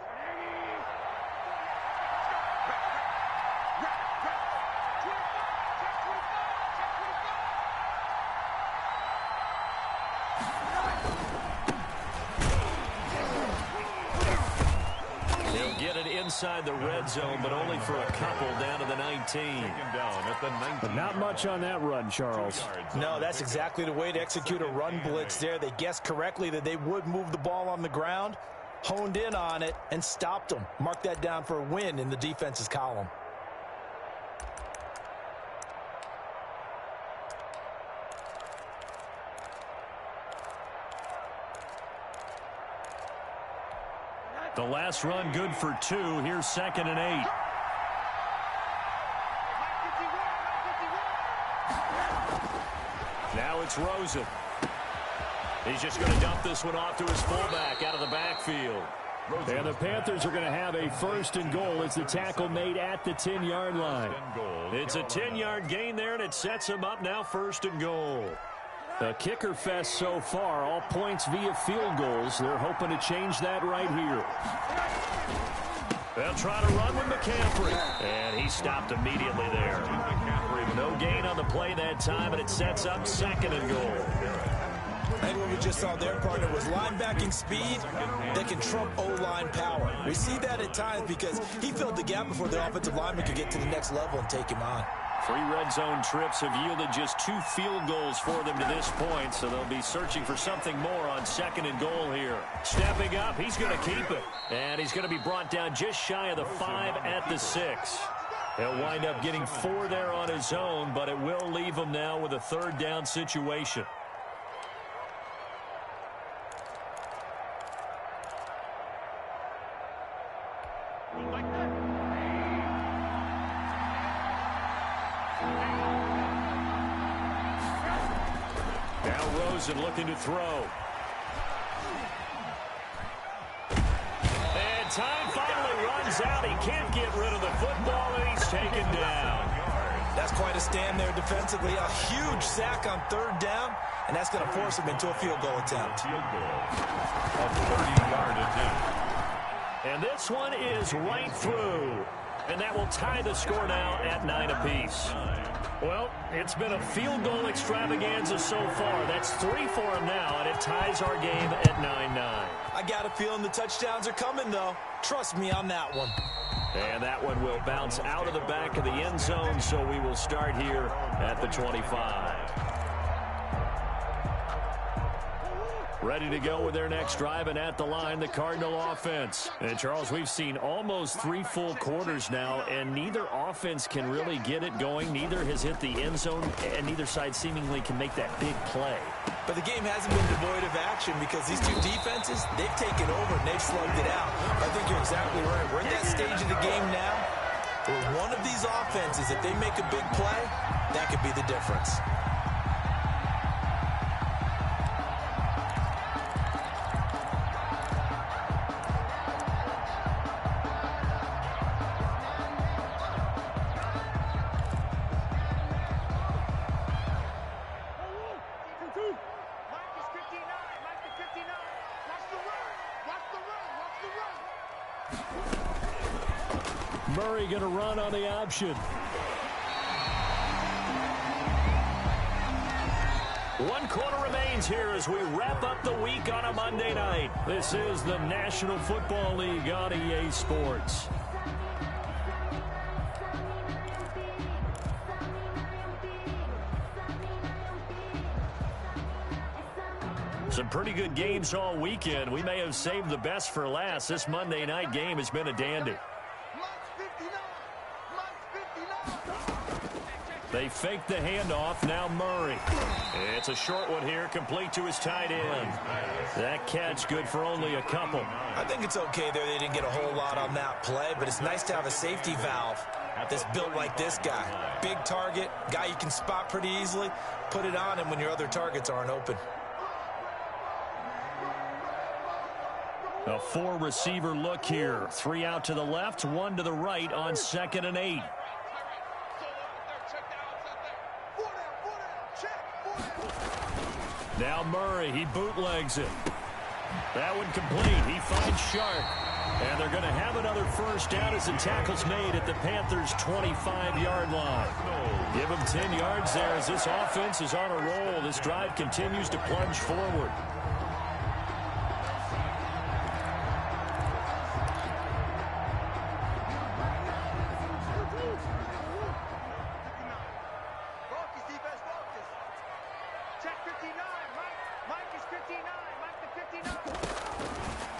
Inside the red zone, but only for a couple down to the 19. But not much on that run, Charles. No, that's exactly the way to execute a run blitz there. They guessed correctly that they would move the ball on the ground, honed in on it, and stopped them. Mark that down for a win in the defense's column. The last run good for 2. Here's 2nd and 8. Now it's Rosen. He's just going to dump this one off to his fullback out of the backfield. And the Panthers are going to have a 1st and goal as the tackle made at the 10-yard line. It's a 10-yard gain there, and it sets him up now 1st and goal. A kicker fest so far, all points via field goals. They're hoping to change that right here. They'll try to run with McCaffrey. And he stopped immediately there. No gain on the play that time, and it sets up 2nd and goal. I think what we just saw their partner was linebacking speed that can trump O-line power. We see that at times because he filled the gap before the offensive lineman could get to the next level and take him on. 3 red zone trips have yielded just 2 field goals for them to this point, so they'll be searching for something more on 2nd and goal here. Stepping up, he's going to keep it. And he's going to be brought down just shy of the 5 at the 6. He'll wind up getting 4 there on his own, but it will leave him now with a 3rd down situation. And looking to throw. And time finally runs out. He can't get rid of the football, and he's taken down. That's quite a stand there defensively. A huge sack on 3rd down, and that's going to force him into a field goal attempt. A 30-yard attempt. And this one is right through. And that will tie the score now at 9 apiece. Well, it's been a field goal extravaganza so far. That's 3 for him now, and it ties our game at 9-9. I got a feeling the touchdowns are coming, though. Trust me on that one. And that one will bounce out of the back of the end zone, so we will start here at the 25. Ready to go with their next drive, and at the line, the Cardinal offense. And, Charles, we've seen almost 3 full quarters now, and neither offense can really get it going. Neither has hit the end zone, and neither side seemingly can make that big play. But the game hasn't been devoid of action because these 2 defenses, they've taken over and they've slugged it out. I think you're exactly right. We're in that stage of the game now where one of these offenses, if they make a big play, that could be the difference. Murray going to run on the option. 1 quarter remains here as we wrap up the week on a Monday night. This is the National Football League on EA Sports. Some pretty good games all weekend. We may have saved the best for last. This Monday night game has been a dandy. They fake the handoff. Now Murray. It's a short one here, complete to his tight end. That catch good for only a couple. I think it's okay there. They didn't get a whole lot on that play, but it's nice to have a safety valve that's built like this guy. Big target, guy you can spot pretty easily. Put it on him when your other targets aren't open. A 4-receiver look here. 3 out to the left, 1 to the right on 2nd and 8. Now Murray, he bootlegs it. That one complete. He finds Sharp. And they're going to have another 1st down as the tackle's made at the Panthers' 25-yard line. Give them 10 yards there as this offense is on a roll. This drive continues to plunge forward.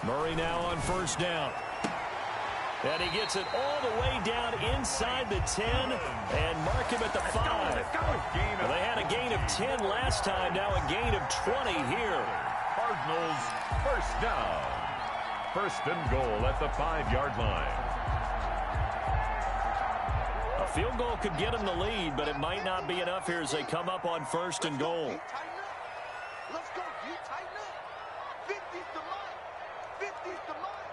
Murray now on 1st down. And he gets it all the way down inside the 10 and mark him at the 5. Well, they had a gain of 10 last time, now a gain of 20 here. Cardinals 1st down. 1st and goal at the 5-yard line. A field goal could get them the lead, but it might not be enough here as they come up on 1st and goal. Let's go, you tighten up. 50's the line. 50's the line.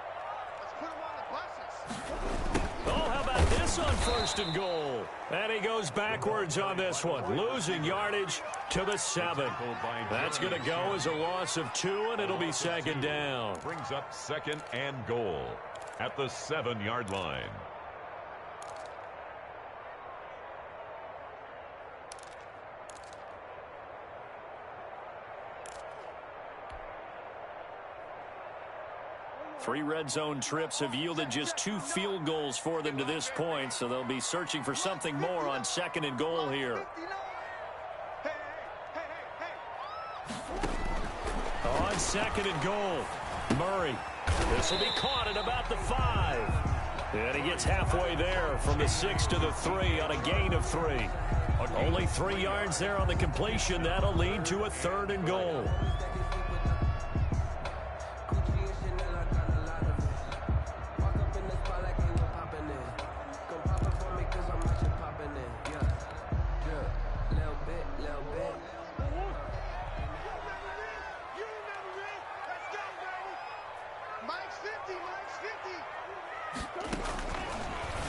Let's put them on the buses. Oh, how about this on 1st and goal? And he goes backwards on this one, losing yardage to the 7. That's going to go as a loss of 2, and it'll be 2nd down. Brings up 2nd and goal at the 7-yard line. 3 red zone trips have yielded just 2 field goals for them to this point, so they'll be searching for something more on 2nd and goal here. On 2nd and goal, Murray. This will be caught at about the 5. And he gets halfway there from the 6 to the 3 on a gain of 3. Only 3 yards there on the completion. That'll lead to a 3rd and goal.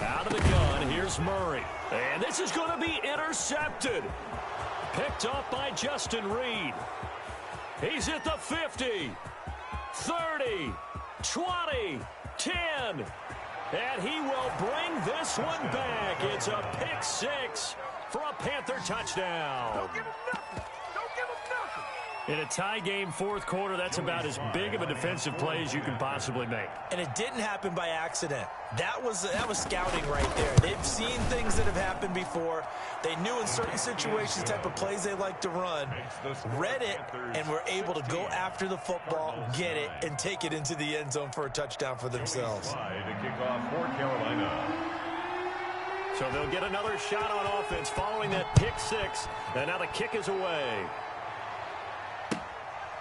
Out of the gun, here's Murray. And this is going to be intercepted. Picked up by Justin Reed. He's at the 50, 30, 20, 10. And he will bring this one back. It's a pick 6 for a Panther touchdown. Don't give him nothing. Don't give him nothing. In a tie game 4th quarter, that's about as big of a defensive play as you can possibly make. And it didn't happen by accident. That was scouting right there. They've seen things that have happened before. They knew in certain situations the type of plays they like to run, read it, and were able to go after the football, get it, and take it into the end zone for a touchdown for themselves. To kick off for Carolina. So they'll get another shot on offense following that pick 6, and now the kick is away.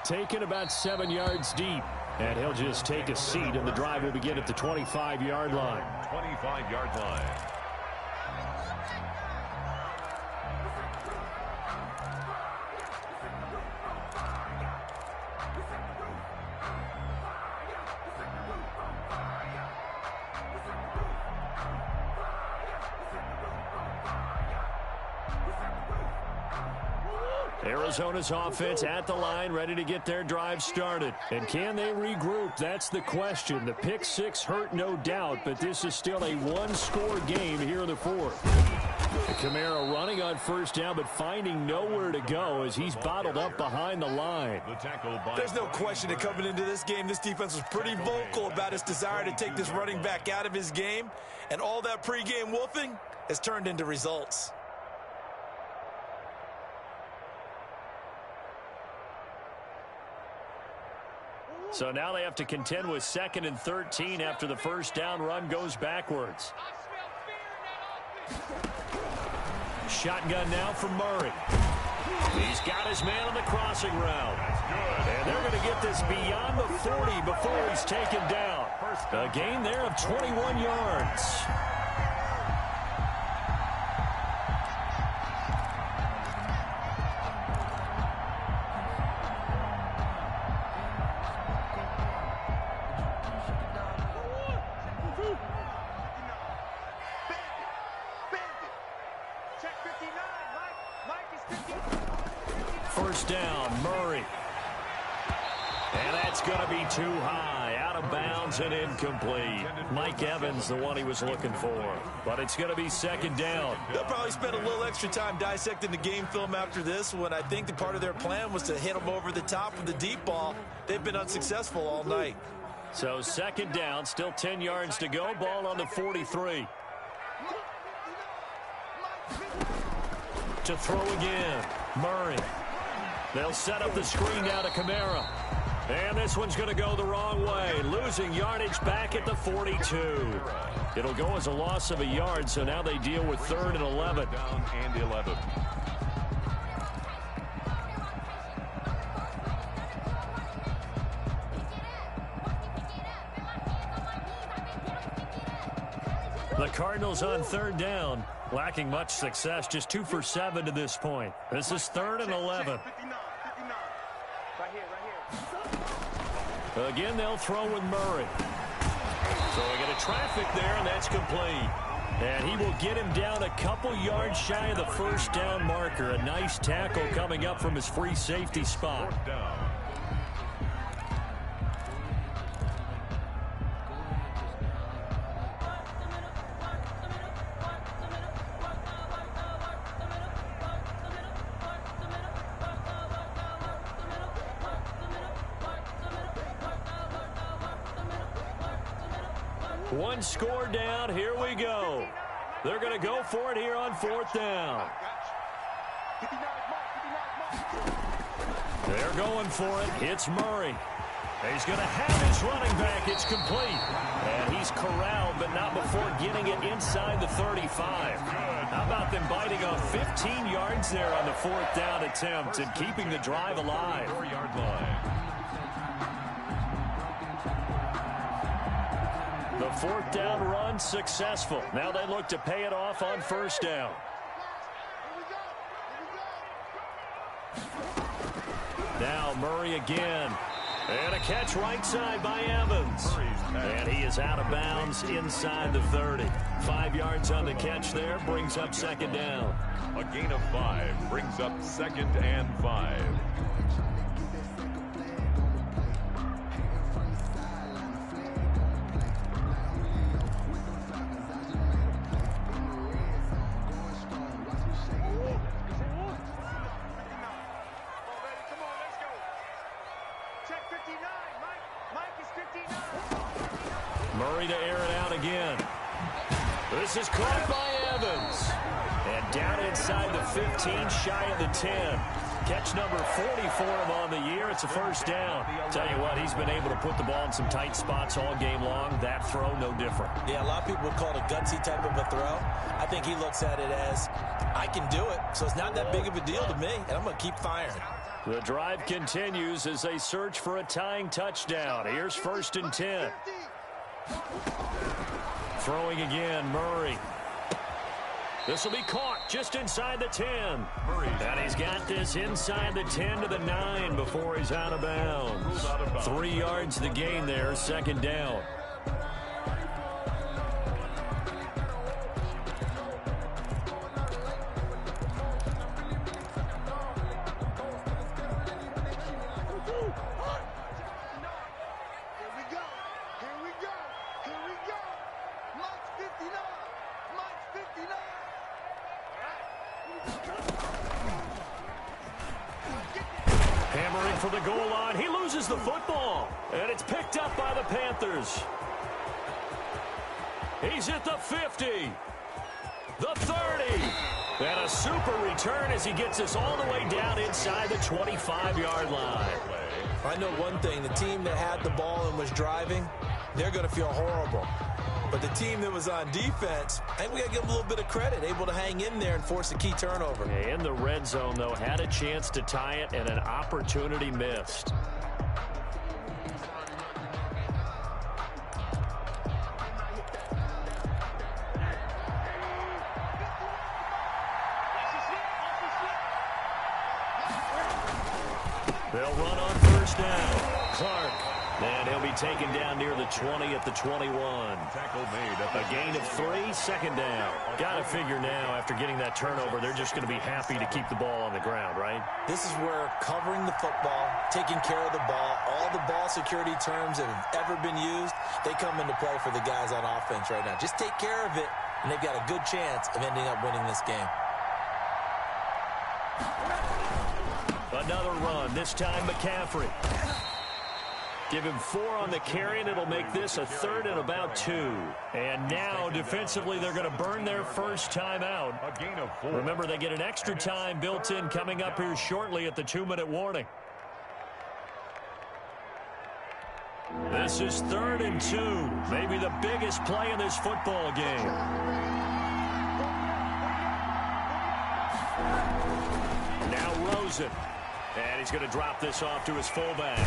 Taken about 7 yards deep. And he'll just take a seat, and the drive will begin at the 25-yard line. 25-yard line. Arizona's offense at the line, ready to get their drive started. And can they regroup? That's the question. The pick 6 hurt, no doubt, but this is still a one-score game here in the 4th. Kamara running on 1st down, but finding nowhere to go as he's bottled up behind the line. There's no question that coming into this game, this defense was pretty vocal about its desire to take this running back out of his game, and all that pregame wolfing has turned into results. So now they have to contend with 2nd and 13 after the 1st down run goes backwards. Shotgun now for Murray. He's got his man on the crossing route. And they're going to get this beyond the 40 before he's taken down. A gain there of 21 yards. First down, Murray. And that's going to be too high, out of bounds and incomplete. Mike Evans, the one he was looking for. But it's going to be 2nd down. They'll probably spend a little extra time dissecting the game film after this one. I think the part of their plan was to hit them over the top with the deep ball. They've been unsuccessful all night. So 2nd down, still 10 yards to go. Ball on the 43. To throw again, Murray. They'll set up the screen down to Kamara. And this one's going to go the wrong way. Losing yardage back at the 42. It'll go as a loss of a yard, so now they deal with 3rd and 11. Down and 11. The Cardinals on 3rd down. Lacking much success, just 2 for 7 to this point. This is 3rd and 11. Again, they'll throw with Murray. So we get a traffic there, and that's complete. And he will get him down a couple yards shy of the 1st down marker. A nice tackle coming up from his free safety spot. 4th down. One score down. Here we go. They're going to go for it here on 4th down. They're going for it. It's Murray. He's going to have his running back. It's complete. And he's corralled, but not before getting it inside the 35. How about them biting off 15 yards there on the 4th down attempt and keeping the drive alive? 4-yard line. The 4th down run successful. Now they look to pay it off on 1st down. Now Murray again. And a catch right side by Evans. And he is out of bounds inside the 30. 5 yards on the catch there. Brings up 2nd down. A gain of 5 brings up 2nd and 5. Murray to air it out again. This is caught by Evans. And down inside the 15, shy of the 10. Catch number 40 for him on the year. It's a 1st down. Tell you what, he's been able to put the ball in some tight spots all game long. That throw, no different. Yeah, a lot of people would call it a gutsy type of a throw. I think he looks at it as, I can do it, so it's not that big of a deal to me, and I'm going to keep firing. The drive continues as they search for a tying touchdown. Here's 1st and 10. Throwing again, Murray. This will be caught just inside the 10. And he's got this inside the 10 to the 9 before he's out of bounds. 3 yards the gain there, 2nd down. Hammering for the goal line. He loses the football. And it's picked up by the Panthers. He's at the 50. The 30. And a super return as he gets us all the way down inside the 25-yard line. I know one thing. The team that had the ball and was driving, they're going to feel horrible. But the team that was on defense, I think we got to give them a little bit of credit, able to hang in there and force a key turnover. In the red zone, though, had a chance to tie it and an opportunity missed. They'll run on 1st down. Clark. And he'll be taken down near the 20 at the 21. Tackle made at a gain of 3, 2nd down. Got to figure now, after getting that turnover, they're just going to be happy to keep the ball on the ground, right? This is where covering the football, taking care of the ball, all the ball security terms that have ever been used, they come into play for the guys on offense right now. Just take care of it, and they've got a good chance of ending up winning this game. Another run, this time McCaffrey. Give him 4 on the carry, and it'll make this a 3rd and about 2. And now, defensively, they're going to burn their first time out. A gain of 4. Remember, they get an extra time built in coming up here shortly at the 2-minute warning. This is 3rd and 2. Maybe the biggest play in this football game. Now Rosen. And he's going to drop this off to his fullback.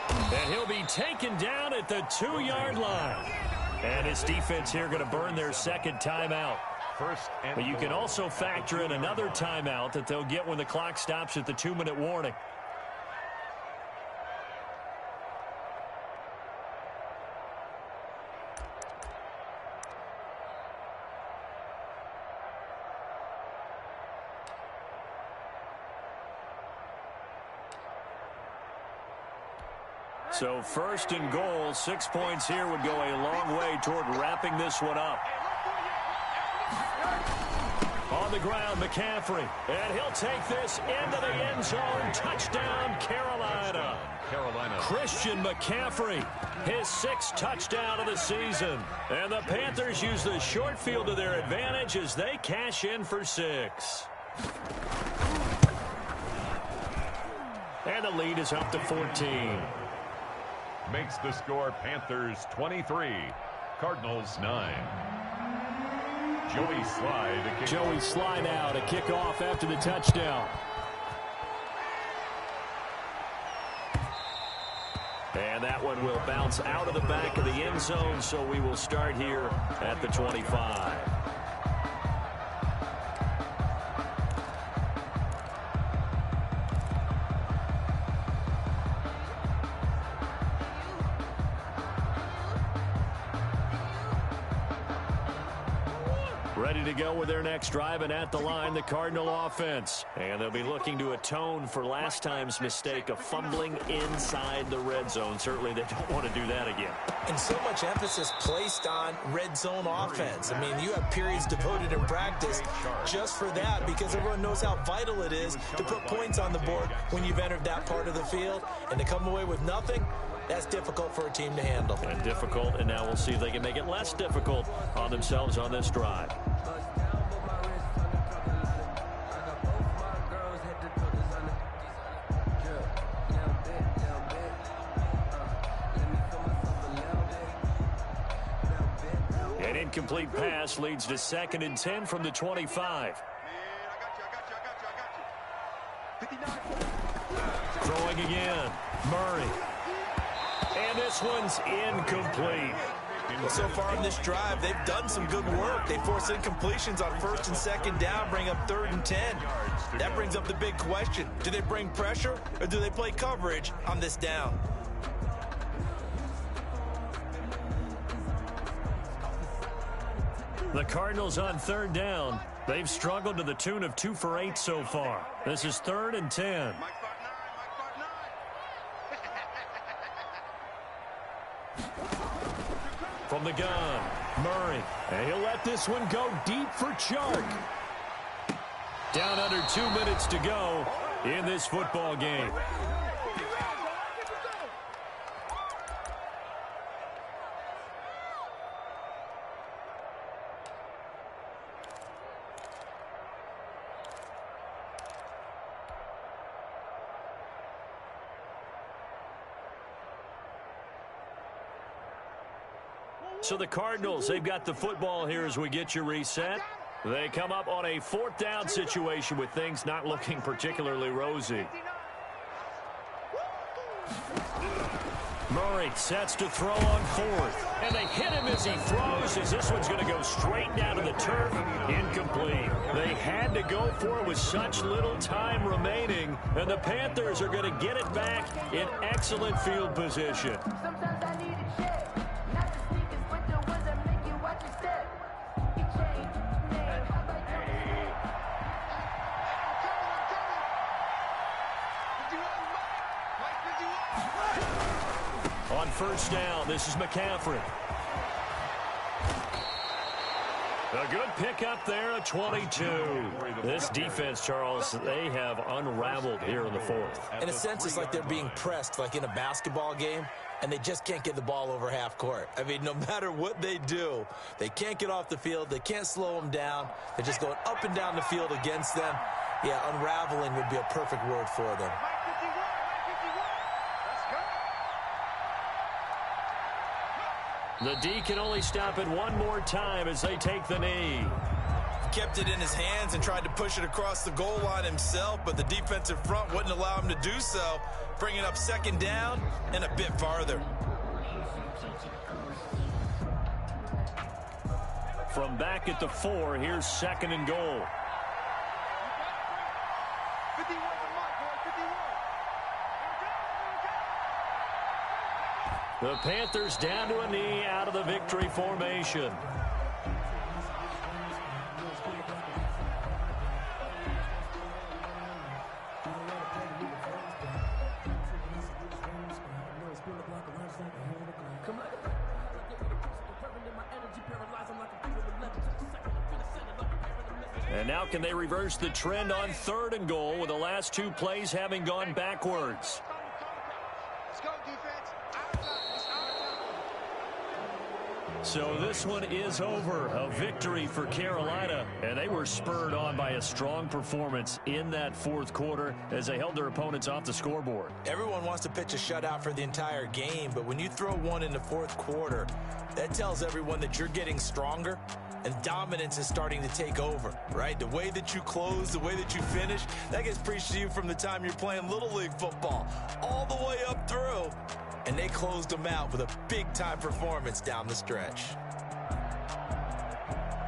And he'll be taken down at the 2-yard line. And his defense here going to burn their 2nd timeout. But you can also factor in another timeout that they'll get when the clock stops at the 2-minute warning. So 1st and goal, 6 points here would go a long way toward wrapping this one up. On the ground, McCaffrey. And he'll take this into the end zone. Touchdown, Carolina. Christian McCaffrey, his 6th touchdown of the season. And the Panthers use the short field to their advantage as they cash in for 6. And the lead is up to 14. Makes the score Panthers 23, Cardinals 9. Joey Slye now to kick off after the touchdown. And that one will bounce out of the back of the end zone, so we will start here at the 25. Ready to go with their next drive, and at the line, the Cardinal offense. And they'll be looking to atone for last time's mistake of fumbling inside the red zone. Certainly they don't want to do that again. And so much emphasis placed on red zone offense. I mean, you have periods devoted in practice just for that, because everyone knows how vital it is to put points on the board when you've entered that part of the field. And to come away with nothing, that's difficult for a team to handle. And difficult, and now we'll see if they can make it less difficult on themselves on this drive. An incomplete pass leads to 2nd and 10 from the 25. Throwing again. Murray. And this one's incomplete. Well, so far in this drive, they've done some good work. They force incompletions on 1st and 2nd down, bring up 3rd and 10. That brings up the big question. Do they bring pressure, or do they play coverage on this down? The Cardinals on 3rd down. They've struggled to the tune of 2 for 8 so far. This is 3rd and 10. From the gun, Murray. And he'll let this one go deep for Chark. Down under 2 minutes to go in this football game. So the Cardinals, they've got the football here as we get you reset. They come up on a 4th down situation with things not looking particularly rosy. Murray sets to throw on 4th. And they hit him as he throws, as this one's going to go straight down to the turf. Incomplete. They had to go for it with such little time remaining. And the Panthers are going to get it back in excellent field position. Sometimes I need a check. Not the sneakers, but the ones that make you watch your step. You change, name, how about your name? On 1st down, this is McCaffrey. A good pickup there at 22. This defense, Charles, they have unraveled here in the 4th. In a sense, it's like they're being pressed, like in a basketball game, and they just can't get the ball over half court. I mean, no matter what they do, they can't get off the field. They can't slow them down. They're just going up and down the field against them. Yeah, unraveling would be a perfect word for them. The D can only stop it one more time as they take the knee. Kept it in his hands and tried to push it across the goal line himself, but the defensive front wouldn't allow him to do so, bringing up 2nd down and a bit farther. From back at the 4, here's 2nd and goal. 51 The Panthers down to a knee out of the victory formation. And now can they reverse the trend on 3rd and goal with the last 2 plays having gone backwards? Let's go, defense. Out of time. It's out of time. So this one is over. A victory for Carolina, and they were spurred on by a strong performance in that 4th quarter as they held their opponents off the scoreboard. Everyone wants to pitch a shutout for the entire game, but when you throw one in the 4th quarter, that tells everyone that you're getting stronger and dominance is starting to take over, right? The way that you close, the way that you finish, that gets preached to you from the time you're playing Little League football all the way up through. And they closed them out with a big-time performance down the stretch.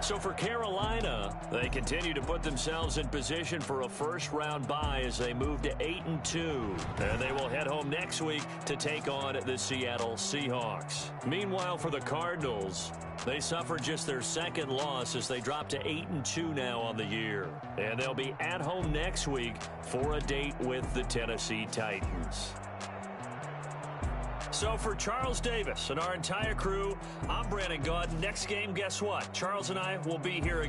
So for Carolina, they continue to put themselves in position for a first-round bye as they move to 8-2. And they will head home next week to take on the Seattle Seahawks. Meanwhile, for the Cardinals, they suffered just their 2nd loss as they drop to 8-2 now on the year. And they'll be at home next week for a date with the Tennessee Titans. So for Charles Davis and our entire crew, I'm Brandon Gaudin. Next game, guess what? Charles and I will be here again.